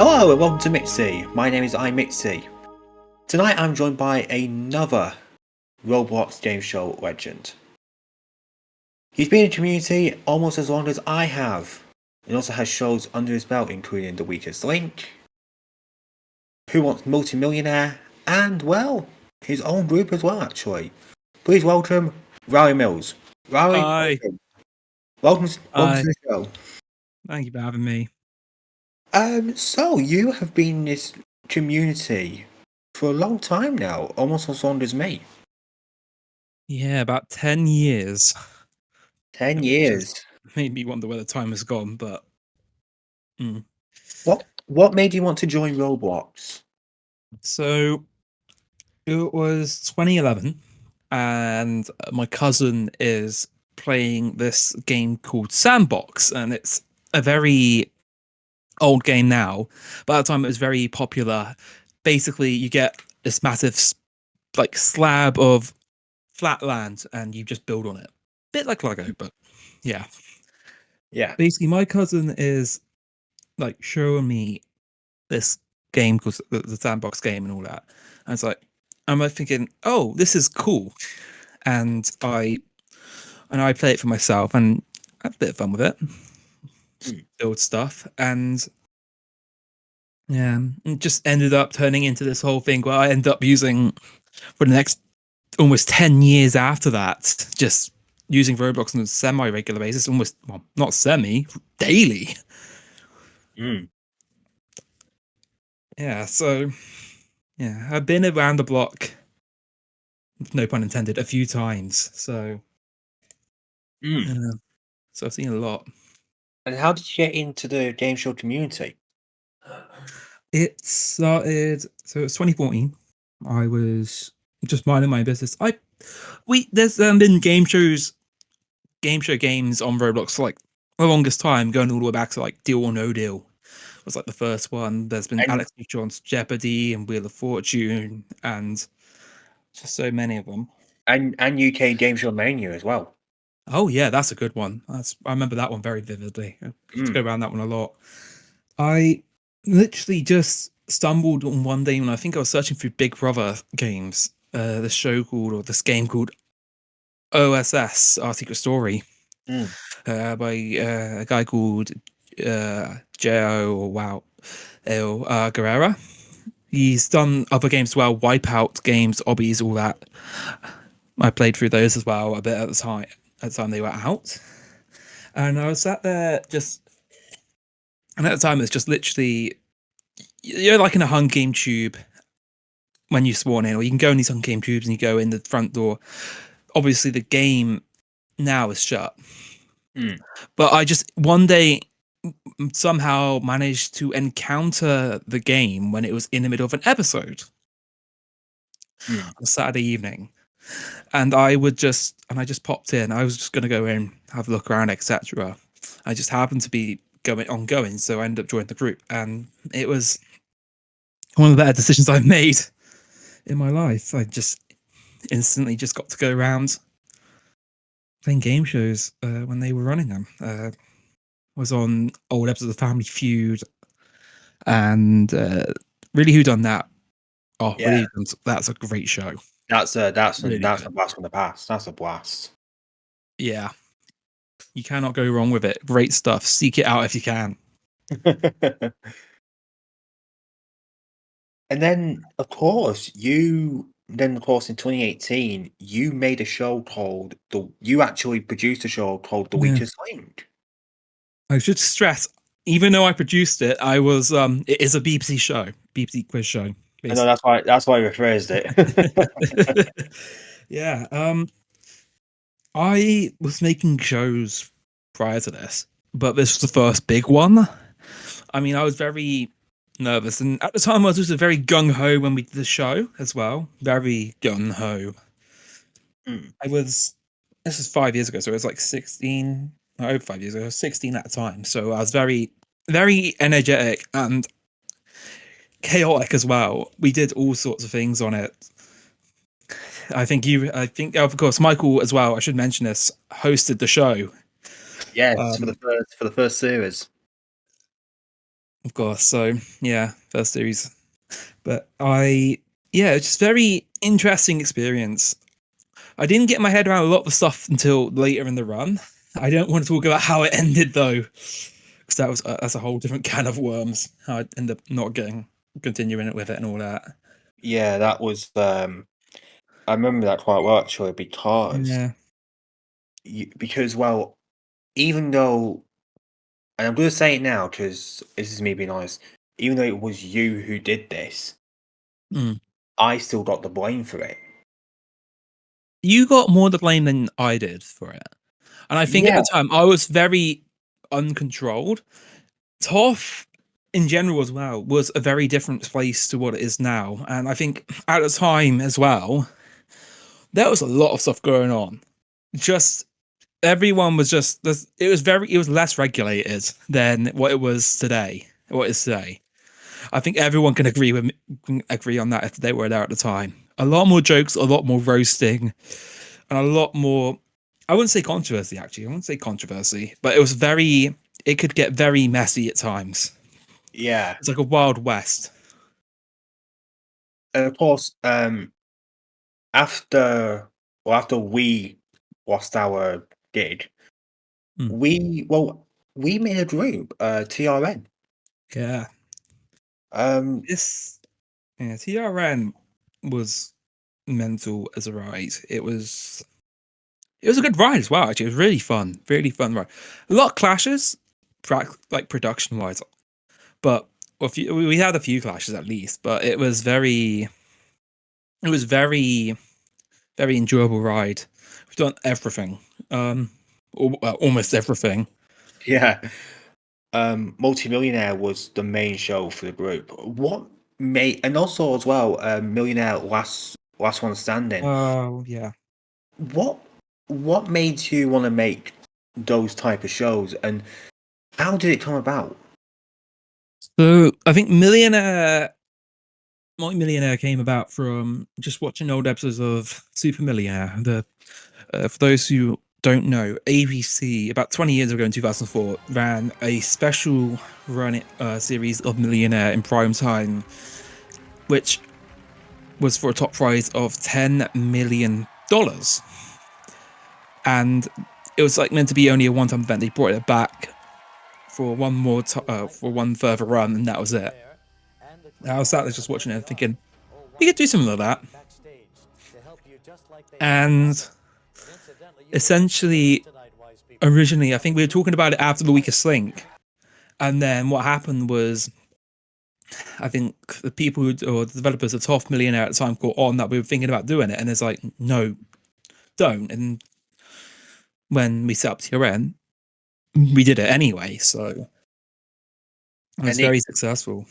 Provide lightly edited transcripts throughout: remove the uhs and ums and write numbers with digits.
Hello and welcome to Mxcky. My name is IMxcky. Tonight I'm joined by another Roblox game show legend. He's been in the community almost as long as I have, and also has shows under his belt including The Weakest Link, Who Wants Multi-Millionaire, and, well, his own group as well actually. Please welcome rileymills. Riley, Hi. welcome to Hi. the show. Thank you for having me. So you have been in this community for a long time now, almost as long as me. Yeah, about 10 years. 10 Which years. just made me wonder where the time has gone, but... What made you want to join Roblox? So, it was 2011, and my cousin is playing this game called Sandbox, and it's a very old game now, but at the time it was very popular. Basically, you get this massive slab of flat land, and you just build on it. Bit like Lego, but yeah. Yeah. Basically, my cousin is like showing me this game called the Sandbox game and all that. And it's like, I'm like thinking, oh, this is cool, and I play it for myself and I have a bit of fun with it, build stuff, and yeah, it just ended up turning into this whole thing where I end up using for the next almost 10 years after that, just using Roblox on a semi-regular basis, almost, well, not semi, daily. Mm. Yeah, so yeah, I've been around the block, no pun intended, a few times. So so I've seen a lot. And how did you get into the game show community? It started, so it was 2014. I was just minding my business. There's been game show games on Roblox for like the longest time, going all the way back to like Deal or No Deal was like the first one. There's been And Alex John's Jeopardy and Wheel of Fortune and just so many of them. and UK Game Show Mania as well. Oh yeah, that's a good one. I remember that one very vividly. I used to go around that one a lot. I literally just stumbled on one day when I think I was searching through Big Brother games, this game called OSS, Our Secret Story, by a guy called J.O. or Wow Guerrera. He's done other games as well, Wipeout games, Obbies, all that. I played through those as well a bit at the time. At the time they were out, and I was sat there and at the time it's just literally you're like in a hung game tube when you spawn in, or you can go in these hung game tubes and you go in the front door. Obviously, the game now is shut, but I just one day somehow managed to encounter the game when it was in the middle of an episode on a Saturday evening. And I just popped in. I was just going to go in, have a look around, etc. I just happened to be ongoing, so I ended up joining the group, and it was one of the better decisions I've made in my life. I just instantly just got to go around playing game shows when they were running them. Was on old episodes of Family Feud and Really Who Done That. Oh, Yeah, Really that's a great show. that's a blast Really from the past. That's a blast. Yeah, you cannot go wrong with it. Great stuff. Seek it out if you can. And then, of course, in 2018, you made a show called you actually produced a show called The Yeah. Weakest Link. I should stress, even though I produced it, I was it is a BBC show, BBC quiz show. I know Basically. that's why I rephrased it. Yeah. I was making shows prior to this, but this was the first big one. I mean, I was very nervous, and at the time, I was also very gung ho when we did the show as well. Very gung ho. I was. This is 5 years ago, so it was like 16. No, over 5 years ago, I was 16 at the time. So I was very, very energetic and chaotic as well. We did all sorts of things on it. I think, of course, Michael as well. I should mention this. Hosted the show. Yes, for the first series. of course. So yeah, first series. But it's just very interesting experience. I didn't get my head around a lot of the stuff until later in the run. I don't want to talk about how it ended though, because that's a whole different can of worms. How I end up not continuing it with it and all that. Yeah, that was I remember that quite well actually because Yeah. well, even though, and I'm gonna say it now because this is me being honest, even though it was you who did this, Mm. I still got the blame for it. You got more to blame than I did for it. And I think at Yeah, the time I was very uncontrolled. Toff in general as well was a very different place to what it is now. And I think at the time as well, there was a lot of stuff going on. Just everyone was it was less regulated than what it was today. What is today. I think everyone can agree on that if they were there at the time. A lot more jokes, a lot more roasting, and a lot more. I wouldn't say controversy actually. I wouldn't say controversy, but it was very. It could get very messy at times. yeah. It's like a wild west. And of course, after after we lost our gig, Mm. we made a group, TRN. Yeah, Um, this TRN was mental as a ride. It was a good ride as well. Actually, it was really fun ride. A lot of clashes, like production wise, but we had a few clashes at least. But it was very enjoyable ride. We've done everything, almost everything. yeah. Multimillionaire was the main show for the group. What made, and also as well, Millionaire Last One Standing. Oh yeah. What what made you want to make those type of shows, and how did it come about? So I think Millionaire came about from just watching old episodes of Super Millionaire. For those who don't know, ABC about 20 years ago in 2004 ran a special series of Millionaire in prime time, which was for a top prize of $10 million, and it was like meant to be only a one-time event. They brought it back for for one further run, and that was it. I was sat there just watching it, thinking we could do something like that, and essentially originally, I think we were talking about it after the weakest link, and then what happened was, I think the people or the developers of Top Millionaire at the time caught on that we were thinking about doing it, and it's like, no, don't. And when we set up TRN, we did it anyway, so it was And very successful.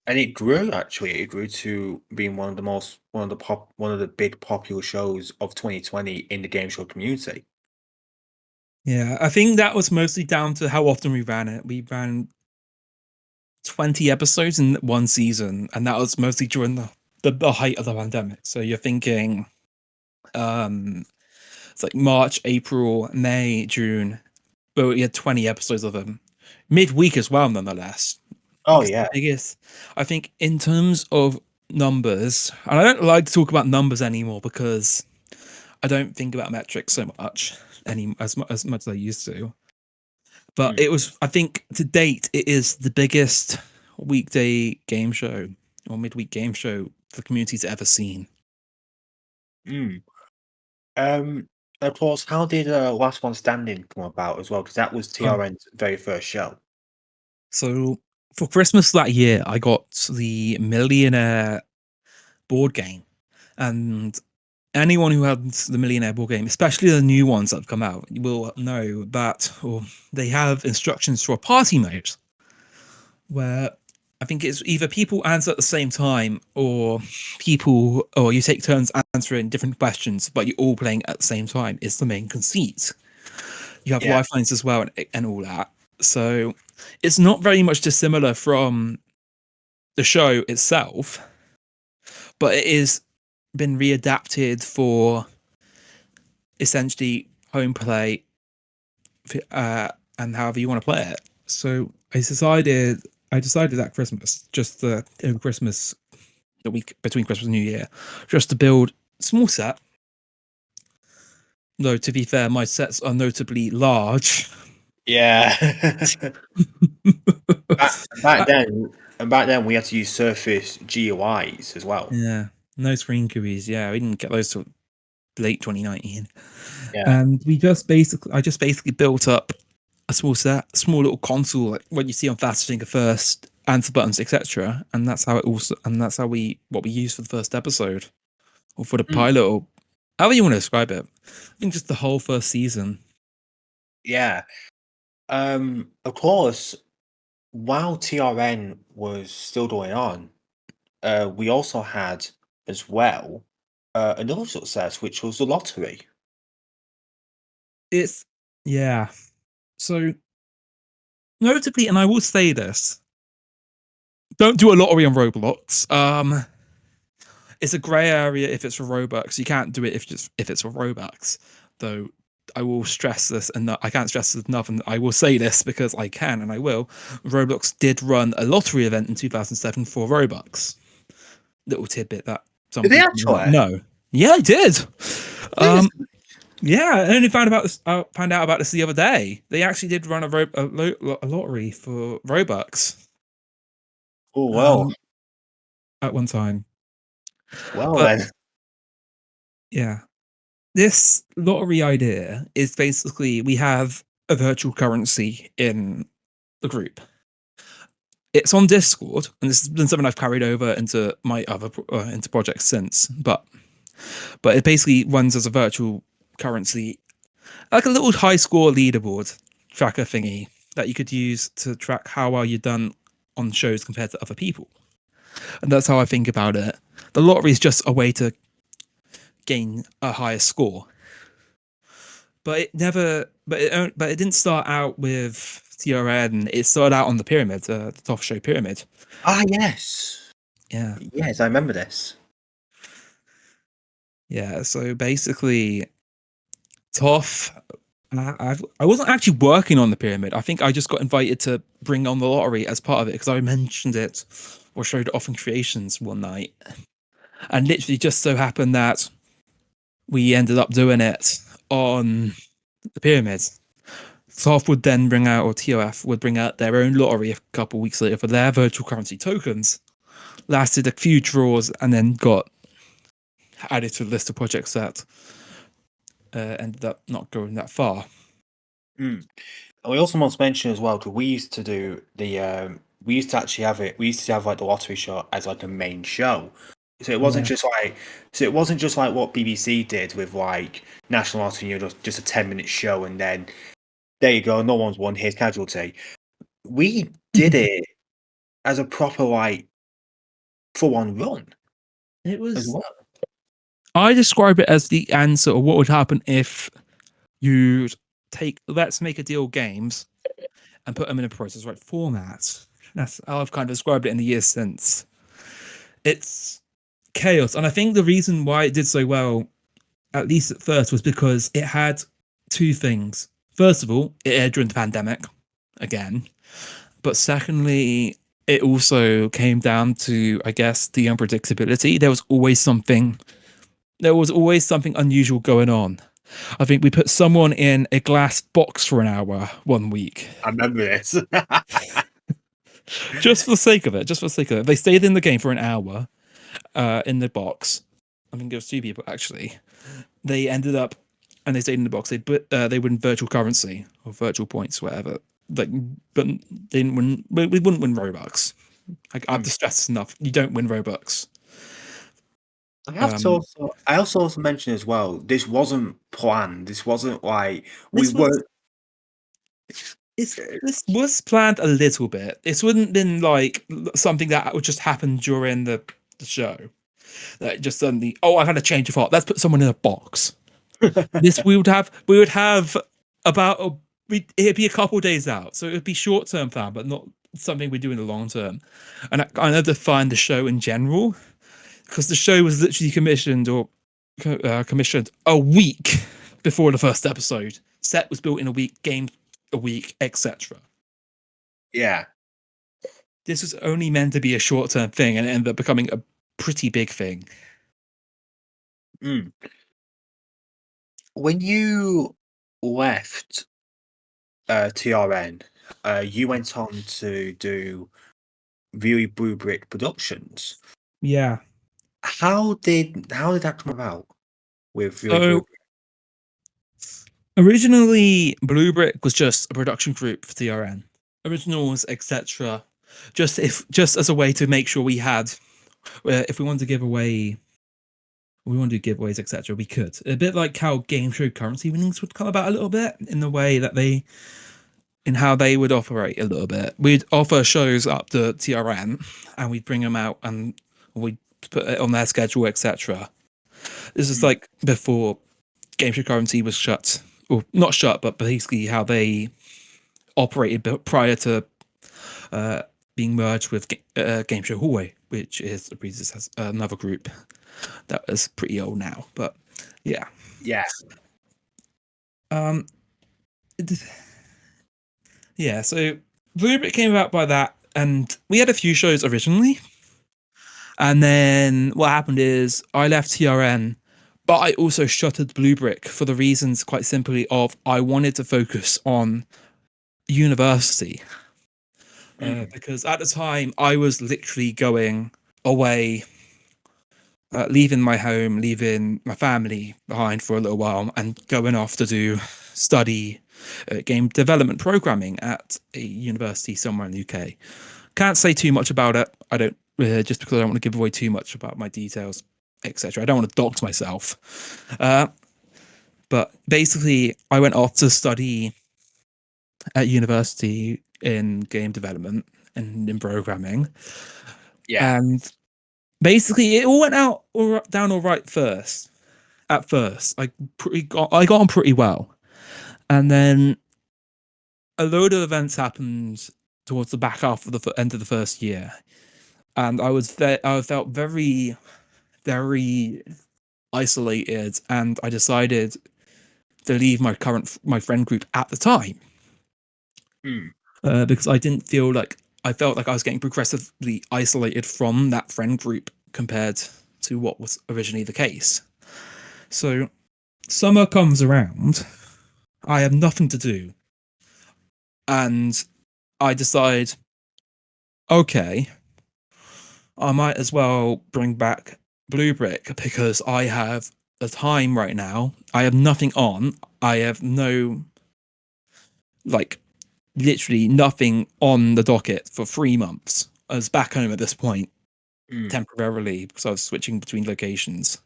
it grew actually. It grew to being one of the big popular shows of 2020 in the game show community. Yeah, I think that was mostly down to how often we ran it. We ran 20 episodes in one season, and that was mostly during the height of the pandemic. So you're thinking, um, it's like March, April, May, June. But we had 20 episodes of them midweek as well, nonetheless. I Oh think it's the yeah, biggest. I think in terms of numbers, and I don't like to talk about numbers anymore because I don't think about metrics so much as much as I used to. But mm, it was, I think, to date, it is the biggest weekday game show or midweek game show the community's ever seen. mm. Of course, how did Last One Standing come about as well? Because that was Oh, TRN's very first show. so for Christmas that year, I got the Millionaire board game, and anyone who had the Millionaire board game, especially the new ones that have come out, will know that, or they have instructions for a party mode where I think it's either people answer at the same time, or you take turns answering different questions, but you're all playing at the same time. It's the main conceit. You have Yeah, lifelines as well, and all that. So it's not very much dissimilar from the show itself, but it is been readapted for essentially home play, uh, and however you want to play it. So I decided I decided at Christmas, just over Christmas, the week between Christmas and New Year, just to build a small set. Though to be fair, my sets are notably large. Yeah. back Uh, then, and back then we had to use Surface GUIs as well. yeah, no screen cubbies. Yeah, we didn't get those till late 2019. Yeah. And I just basically built up a small set, small little console, like what you see on Fast Finger First, answer buttons, etc. And that's how it also, and that's how what we used for the first episode, or for the Mm. pilot, or however you want to describe it. I think just the whole first season. Yeah. Of course, while TRN was still going on, we also had as well another success, which was the lottery. It's yeah. So notably, and I will say this: don't do a lottery on Roblox. It's a grey area if it's for Robux. You can't do it if it's for Robux. Though I will stress this, and I can't stress this enough, and I will say this because I can and I will. Roblox did run a lottery event in 2007 for Robux. Little tidbit that some Did they people may not actually? know. Yeah, I did. Seriously? Yeah, I only found about this. I found out about this the other day. They actually did run a lottery for Robux. Oh well. Um, at one time, Well but then. yeah, this lottery idea is basically we have a virtual currency in the group. It's on Discord, and this has been something I've carried over into my other into projects since. But it basically runs as a virtual currency, like a little high score leaderboard tracker thingy that you could use to track how well you've done on shows compared to other people. And that's how I think about it. The lottery is just a way to gain a higher score, but it never, but it didn't start out with TRN. It started out on the pyramid, the top show pyramid. Ah yes. Yeah, Yes, I remember this. yeah. So basically, Toff. I wasn't actually working on the pyramid. I think I just got invited to bring on the lottery as part of it because I mentioned it or showed it off in creations one night, and literally just so happened that we ended up doing it on the pyramids. TOF would then bring out, or TOF would bring out their own lottery a couple of weeks later for their virtual currency tokens. Lasted a few draws and then got added to the list of projects that ended up not going that far. Mm. And we also must mention as well because we used to do the we used to actually have it. We used to have like the lottery show as like a main show. So it wasn't Yeah. just like what BBC did with like National Lottery, just a 10-minute show, and then there you go, no one's won. Here's casualty. We did it as a proper like full-on run It as was. well. I describe it as the answer of what would happen if you take Let's Make a Deal games and put them in a Process Right format. That's how I've kind of described it in the years since. It's chaos, and I think the reason why it did so well, at least at first, was because it had two things. First of all, it aired during the pandemic again, but secondly, it also came down to, I guess, the unpredictability. There was always something unusual going on. I think we put someone in a glass box for an hour one week, I remember this. just for the sake of it. Just for the sake of it, they stayed in the game for an hour, in the box. I think it was two people actually. They ended up, and they stayed in the box. They win virtual currency or virtual points, whatever. Like, but they didn't win. We wouldn't win Robux. I've Mm. distressed enough. You don't win Robux. I also mention as well. This wasn't planned. This wasn't like we This was weren't. this was planned a little bit. This wouldn't been like something that would just happen during the show. That just suddenly, oh, I've had a change of heart. Let's put someone in a box. This we would have about it'd be a couple days out, so it would be short term plan, but not something we do in the long term. And I kind of define the show in general because the show was literally commissioned a week before the first episode. Set was built in a week, game a week, etc. Yeah. this was only meant to be a short-term thing, and it ended up becoming a pretty big thing. Mm. When you left TRN, you went on to do Really Blue Brick Productions. Yeah. How did that come about with Really Blue So originally, Blue Brick was just a production group for TRN, originals, etc. Just as a way to make sure we had, if we wanted to give away, we wanted to do giveaways, etc. We could, a bit like how game show currency winnings would come about a little bit in the way that they, in how they would operate a little bit. We'd offer shows up to TRN, and we'd bring them out, and we'd put it on their schedule, etc. This is Brick? like before game show currency was shut, or not shut, but basically how they operated prior to being merged with Game Show Hallway, which is another group that is pretty old now. But yeah, Yeah. um, yeah. So Bluebrick came about by that, and we had a few shows originally, and then what happened is I left TRN. But I also shuttered Bluebrick for the reasons, quite simply, of I wanted to focus on university. Because at the time I was literally going away, leaving my home, leaving my family behind for a little while, and going off to do study game development programming at a university somewhere in the UK. Can't say too much about it. I don't, just because I don't want to give away too much about my details, etc. I don't want to dox myself. But basically, I went off to study at university in game development and in programming. Yeah. And basically, it all went out down all right first. At first, I got on pretty well, and then a load of events happened towards the back half of the end of the first year, and I felt very, very isolated, and I decided to leave my friend group at the time. Mm. Because I felt like I was getting progressively isolated from that friend group compared to what was originally the case. So summer comes around, I have nothing to do, and I decide, okay, I might as well bring back Blue Brick because I have the time right now. I have nothing on. I have no, like, literally nothing on the docket for 3 months. I was back home at this point Mm. temporarily because I was switching between locations.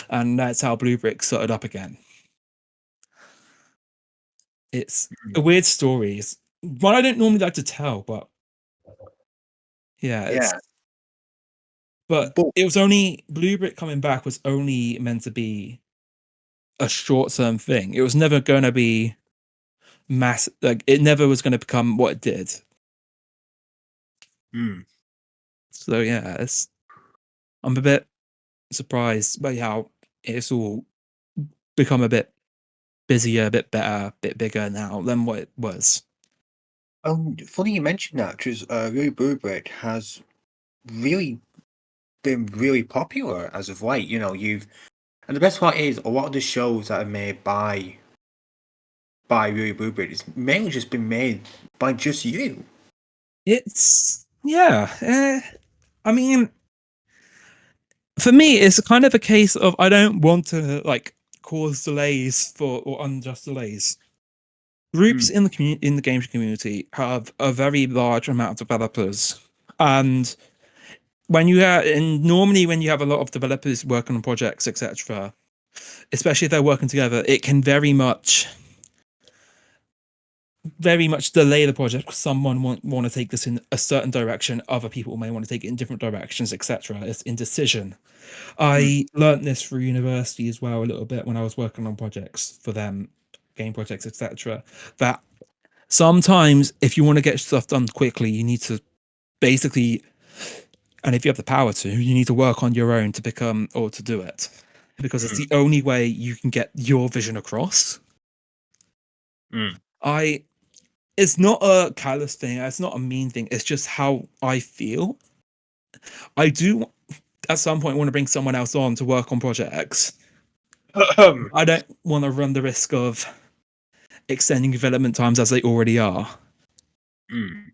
And that's how Blue Brick started up again. It's a Mm. weird story. It's one I don't normally like to tell, but yeah, Yeah. but But it was only Blue Brick coming back was only meant to be a short term thing. It was never going to be mass, like, it never was going to become what it did. mm. So yeah, I'm a bit surprised by how it's all become a bit busier, a bit better, a bit bigger now than what it was. Funny you mentioned that because Really Blue Brick has really been really popular as of late. You know, and the best part is a lot of the shows that are made by Really Blue Brick it's mainly just been made by just you. It's yeah. I mean, for me, it's kind of a case of I don't want to like cause delays for or unjust delays. Mm. Groups in the in the games community have a very large amount of developers, and normally when you have a lot of developers working on projects, etc., especially if they're working together, it can very much delay the project because someone want to take this in a certain direction, other people may want to take it in different directions, etc. It's indecision. Mm. I learnt this through university as well a little bit when I was working on projects for them, game projects, etc. That sometimes if you want to get stuff done quickly, you need to basically, and if you have the power to, you need to work on your own to become or to do it because it's Mm. the only way you can get your vision across. Mm. I it's not a callous thing. It's not a mean thing. It's just how I feel. I do at some point want to bring someone else on to work on projects. I don't want to run the risk of extending development times as they already are. Mm,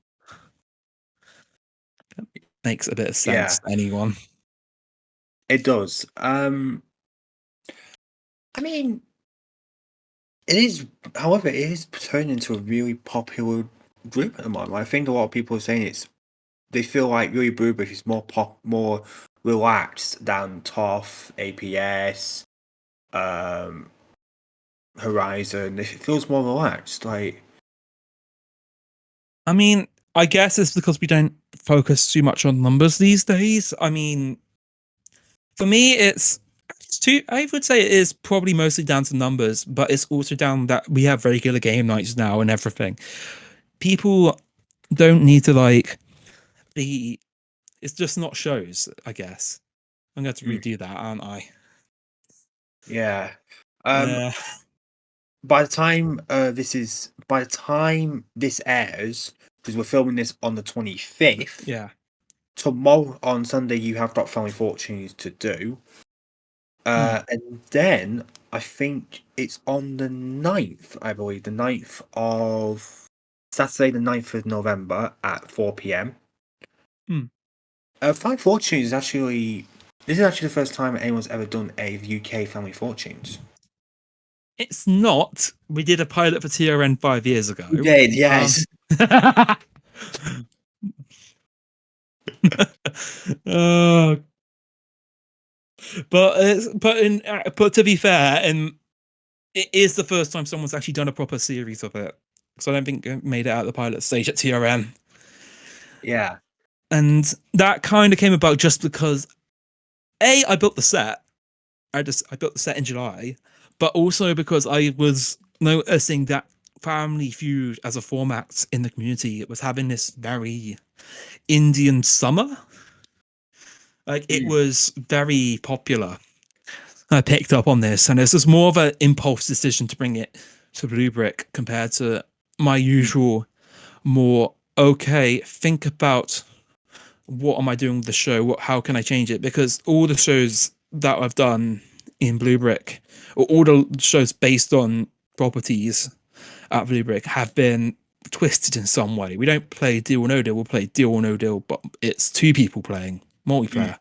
Makes a bit of yeah, sense to anyone. it does. I mean, it is. However, it is turning into a really popular group at the moment. I think a lot of people are saying they feel like Really Bluebrick is more relaxed than Toff, APS, um, Horizon. It feels more relaxed. Like, I mean, I guess it's because we don't focus too much on numbers these days. I mean, for me, it's too. I would say it is probably mostly down to numbers, but it's also down that we have regular game nights now and everything. People don't need to like be. It's just not shows. I guess I'm going to mm, redo that, aren't I? yeah. Um, Uh, by the time this airs, because we're filming this on the 25th. yeah. Tomorrow on Sunday, you have got Family Fortunes to do. Hmm. And then I think it's on the 9th, I believe, the 9th of Saturday, the 9th of November at 4 p.m. Hmm. Family Fortunes is actually, this is actually the first time anyone's ever done a UK Family Fortunes. It's not. We did a pilot for TRN 5 years ago. You did, Um, yes. uh, but to be fair, and it is the first time someone's actually done a proper series of it. So I don't think it made it out of the pilot stage at TRN. Yeah. And that kind of came about just because I built the set. I built the set in July, but also because I was noticing that Family Feud as a format in the community was having this very Indian summer. Like it Mm, was very popular. I picked up on this, and it's just more of an impulse decision to bring it to Blue Brick compared to my mm, usual more okay. Think about what am I doing with the show? How can I change it? Because all the shows that I've done in Blue Brick, or all the shows based on properties at Blue Brick, have been twisted in some way. We don't play Deal or No Deal. We'll play Deal or No Deal, but it's two people playing mm. multiplayer.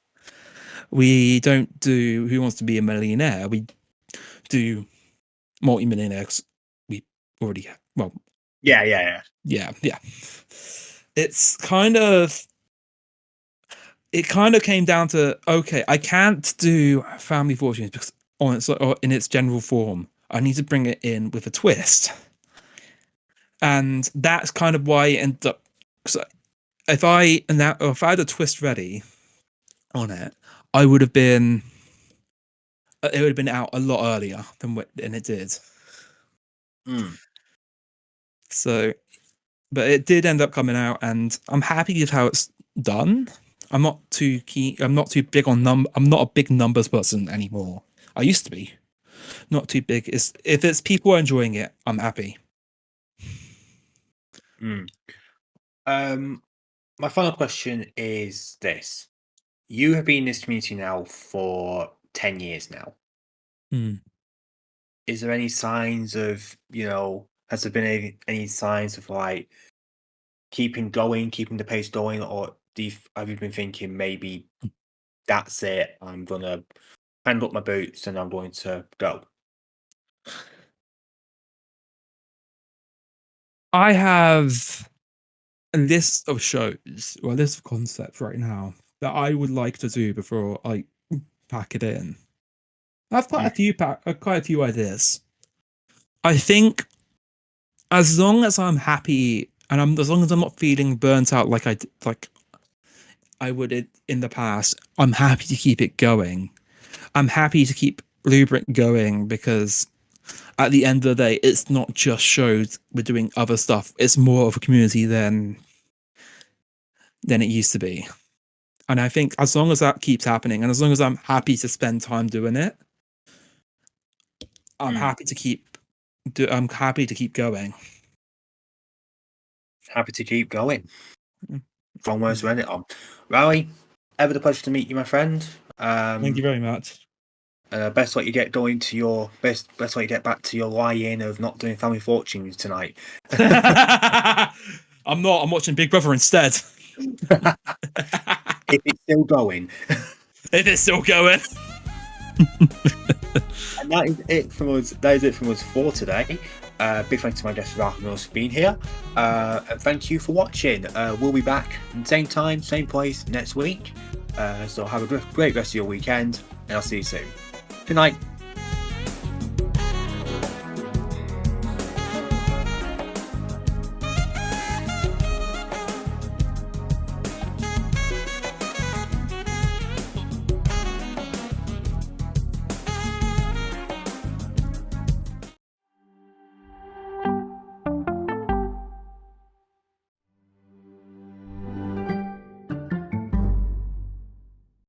We don't do Who Wants to Be a Millionaire. We do multi-millionaires. We already have. Well, Yeah, yeah, yeah. yeah. It's kind of it kind of came down to okay, I can't do Family Fortunes because on its or in its general form. I need to bring it in with a twist, and that's kind of why it ended up. So if I had a twist ready on it, I would have been it would have been out a lot earlier than it did. Mm, So, but it did end up coming out, and I'm happy with how it's done. I'm not too keen. I'm not too big on I'm not a big numbers person anymore. I used to be. Not too big. It's if it's people are enjoying it, I'm happy. mm. Um, my final question is this. You have been in this community now for 10 years now. Hmm. Is there any signs of, has there been any signs of like keeping going, keeping the pace going, or have you been thinking maybe that's it, I'm gonna hang up my boots and I'm going to go? I have a list of shows or a list of concepts right now that I would like to do before I pack it in. I have Mm, quite a few ideas. I think as long as I'm happy and as long as I'm not feeling burnt out like I would in the past, I'm happy to keep it going. I'm happy to keep Blueprint going because at the end of the day, it's not just shows. We're doing other stuff. It's more of a community than it used to be. And I think as long as that keeps happening, and as long as I'm happy to spend time doing it, I'm mm. happy to keep. I'm happy to keep going. Happy to keep going. Mm. From words to end it on. Riley, ever the pleasure to meet you, my friend. Thank you very much. Best way you get going to your best way you get back to your lie-in of not doing Family Fortunes tonight. I'm not. I'm watching Big Brother instead. If it's still going. If it's still going. And that is it from us. That is it from us for today. Big thanks to my guest Rileymills for being here. And thank you for watching. We'll be back same time, same place next week. So have a great rest of your weekend, and I'll see you soon. Good night.